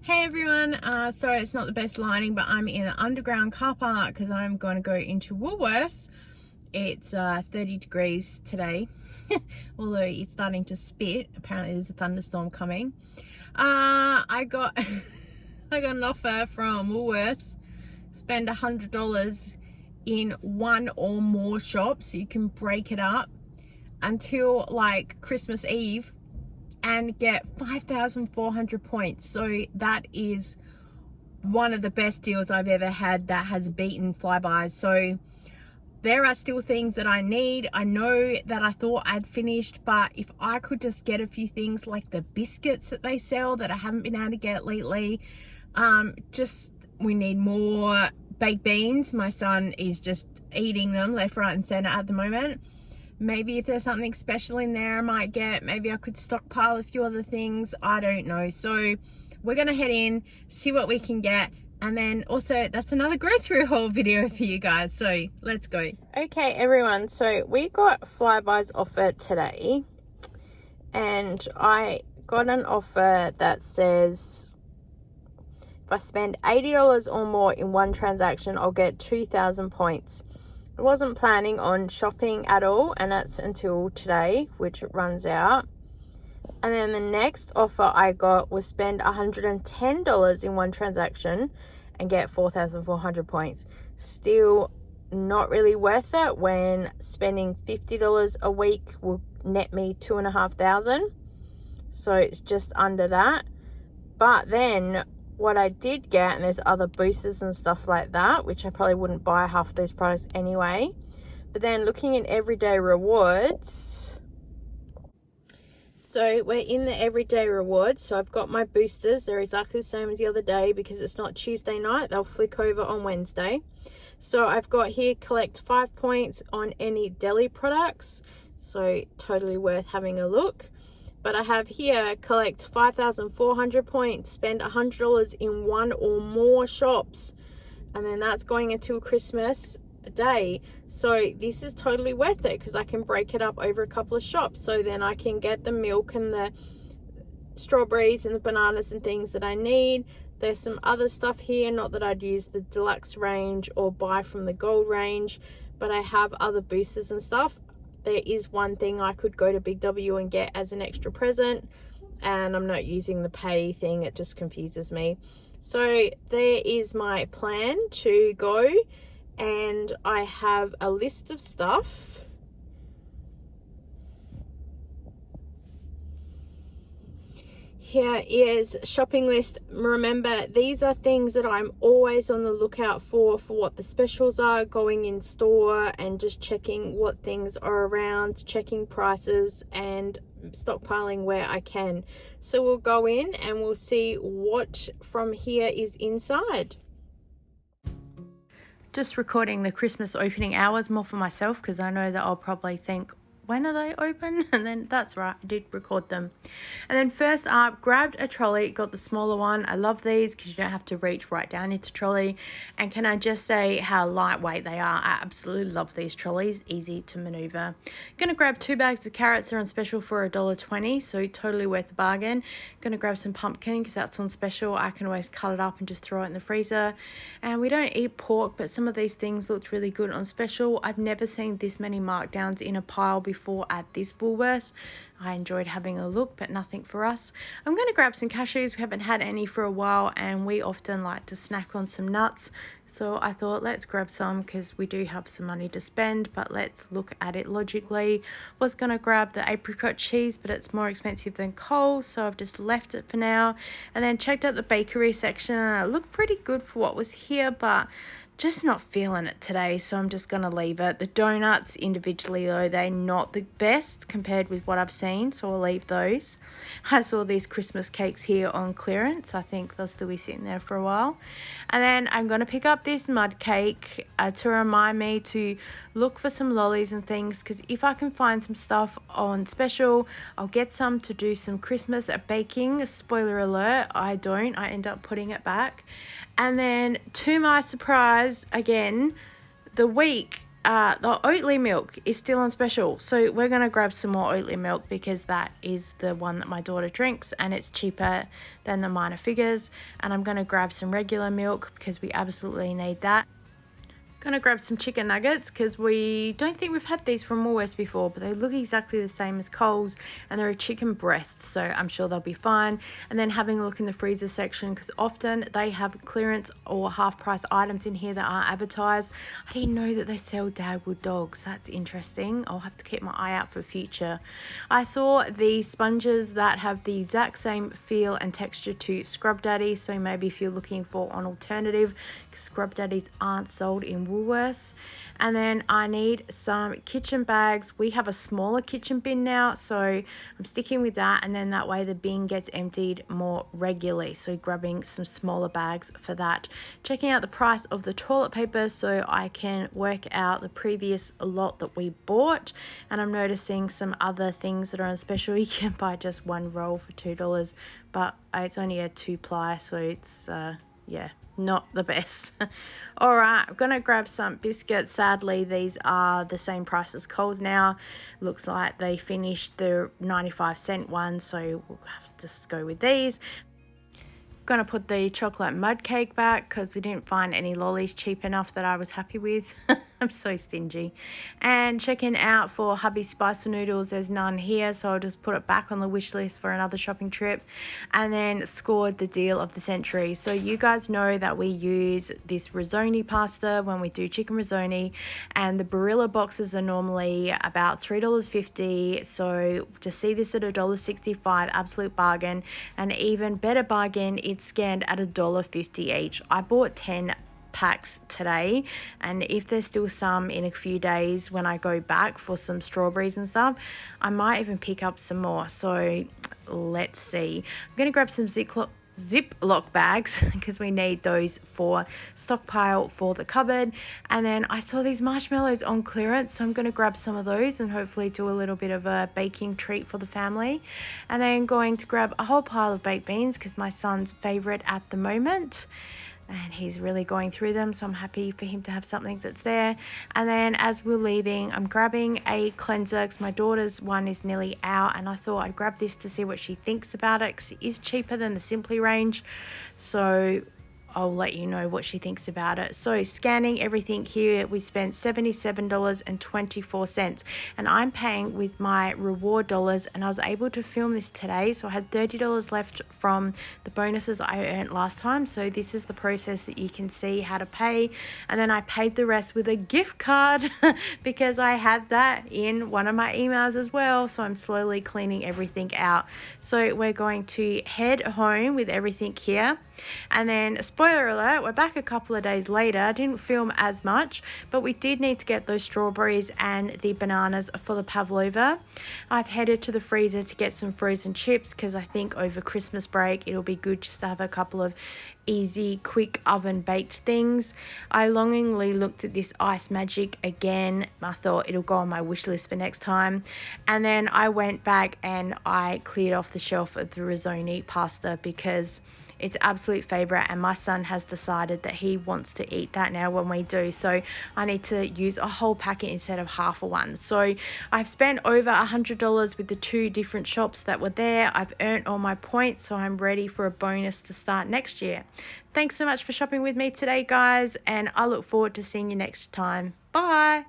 Hey everyone, sorry it's not the best lighting, but I'm in an underground car park because I'm going to go into Woolworths. It's 30 degrees today, although it's starting to spit. Apparently there's a thunderstorm coming. I got I got an offer from Woolworths. Spend $100 in one or more shops, so you can break it up until like Christmas Eve and get 5,400 points. So that is one of the best deals I've ever had that has beaten Flybuys. So there are still things that I need. I know that I thought I'd finished, but if I could just get a few things like the biscuits that they sell that I haven't been able to get lately. We need more baked beans. My son is just eating them left, right and center at the moment. Maybe if there's something special in there I might get. Maybe I could stockpile a few other things. I don't know. So we're going to head in, see what we can get. And then also that's another grocery haul video for you guys. So let's go. Okay, everyone. So we got Flybuys offer today. And I got an offer that says if I spend $80 or more in one transaction, I'll get 2,000 points. I wasn't planning on shopping at all, and that's until today, which runs out. And then the next offer I got was spend $110 in one transaction and get 4,400 points. Still not really worth it when spending $50 a week will net me 2,500. So it's just under that. But then what I did get, and there's other boosters and stuff like that, which I probably wouldn't buy half these products anyway. But then looking in everyday rewards, so we're in the everyday rewards. So I've got my boosters. They're exactly the same as the other day because it's not Tuesday night. They'll flick over on Wednesday. So I've got here collect 5 points on any deli products. So totally worth having a look. But I have here collect 5,400 points, spend $100 in one or more shops, and then that's going until Christmas Day. So this is totally worth it because I can break it up over a couple of shops. So then I can get the milk and the strawberries and the bananas and things that I need. There's some other stuff here, not that I'd use the deluxe range or buy from the gold range, but I have other boosters and stuff. There is one thing I could go to Big W and get as an extra present, and I'm not using the pay thing. It just confuses me. So there is my plan to go, and I have a list of stuff. Here is shopping list. Remember, these are things that I'm always on the lookout for what the specials are, going in store and just checking what things are around, checking prices and stockpiling where I can. So we'll go in and we'll see what from here is inside. Just recording the Christmas opening hours more for myself because I know that I'll probably think, when are they open? And then that's right, I did record them. And then first up, grabbed a trolley, got the smaller one. I love these because you don't have to reach right down into trolley. And can I just say how lightweight they are? I absolutely love these trolleys, easy to maneuver. Gonna grab 2 bags of carrots. They're on special for $1.20, so totally worth the bargain. Gonna grab some pumpkin because that's on special. I can always cut it up and just throw it in the freezer. And we don't eat pork, but some of these things looked really good on special. I've never seen this many markdowns in a pile before at this Woolworths. I enjoyed having a look, but nothing for us. I'm going to grab some cashews. We haven't had any for a while, and we often like to snack on some nuts. So I thought let's grab some because we do have some money to spend, but let's look at it logically. Was going to grab the apricot cheese, but it's more expensive than Coles, so I've just left it for now. And then checked out the bakery section, and it looked pretty good for what was here, but just not feeling it today, so I'm just going to leave it. The donuts individually, though, they're not the best compared with what I've seen, so I'll leave those. I saw these Christmas cakes here on clearance. I think they'll still be sitting there for a while. And then I'm going to pick up this mud cake to remind me to look for some lollies and things, because if I can find some stuff on special, I'll get some to do some Christmas baking. Spoiler alert, I don't. I end up putting it back. And then to my surprise, again, the week the Oatly milk is still on special, so we're going to grab some more Oatly milk because that is the one that my daughter drinks and it's cheaper than the minor figures. And I'm going to grab some regular milk because we absolutely need that. Gonna grab some chicken nuggets because we don't think we've had these from Woolworths before, but they look exactly the same as Coles and they're a chicken breast, so I'm sure they'll be fine. And then having a look in the freezer section because often they have clearance or half price items in here that aren't advertised. I didn't know that they sell Dagwood dogs. That's interesting. I'll have to keep my eye out for future. I saw the sponges that have the exact same feel and texture to Scrub Daddy, so maybe if you're looking for an alternative, Scrub Daddies aren't sold in Woolworths. And then I need some kitchen bags. We have a smaller kitchen bin now, so I'm sticking with that, and then that way the bin gets emptied more regularly, so grabbing some smaller bags for that. Checking out the price of the toilet paper so I can work out the previous lot that we bought, and I'm noticing some other things that are on special. You can buy just one roll for $2, but it's only a 2-ply, so it's yeah, not the best. All right, I'm gonna grab some biscuits. Sadly, these are the same price as Coles now. Looks like they finished the 95-cent one, so we'll have to just go with these. Gonna put the chocolate mud cake back because we didn't find any lollies cheap enough that I was happy with. I'm so stingy. And checking out for hubby spicy noodles, there's none here, so I'll just put it back on the wish list for another shopping trip. And then scored the deal of the century. So you guys know that we use this risotto pasta when we do chicken risotto, and the Barilla boxes are normally about $3.50. So to see this at $1.65, absolute bargain. And even better bargain, it's scanned at $1.50 each. I bought 10 packs today, and if there's still some in a few days when I go back for some strawberries and stuff, I might even pick up some more. So let's see. I'm gonna grab some Ziploc bags because we need those for stockpile for the cupboard. And then I saw these marshmallows on clearance, so I'm going to grab some of those and hopefully do a little bit of a baking treat for the family. And then going to grab a whole pile of baked beans because my son's favorite at the moment, and he's really going through them, so I'm happy for him to have something that's there. And then as we're leaving, I'm grabbing a cleanser because my daughter's one is nearly out, and I thought I'd grab this to see what she thinks about it because it is cheaper than the Simply range, so I'll let you know what she thinks about it. So scanning everything here, we spent $77.24, and I'm paying with my reward dollars, and I was able to film this today, so I had $30 left from the bonuses I earned last time. So this is the process that you can see how to pay, and then I paid the rest with a gift card because I had that in one of my emails as well. So I'm slowly cleaning everything out. So we're going to head home with everything here, and then spoiler alert, we're back a couple of days later. I didn't film as much, but we did need to get those strawberries and the bananas for the pavlova. I've headed to the freezer to get some frozen chips because I think over Christmas break it'll be good just to have a couple of easy, quick oven baked things. I longingly looked at this Ice Magic again. I thought it'll go on my wish list for next time. And then I went back and I cleared off the shelf of the risotto pasta because it's absolute favorite, and my son has decided that he wants to eat that now when we do, so I need to use a whole packet instead of half of one. So I've spent over $100 with the 2 different shops that were there. I've earned all my points, so I'm ready for a bonus to start next year. Thanks so much for shopping with me today, guys, and I look forward to seeing you next time. Bye.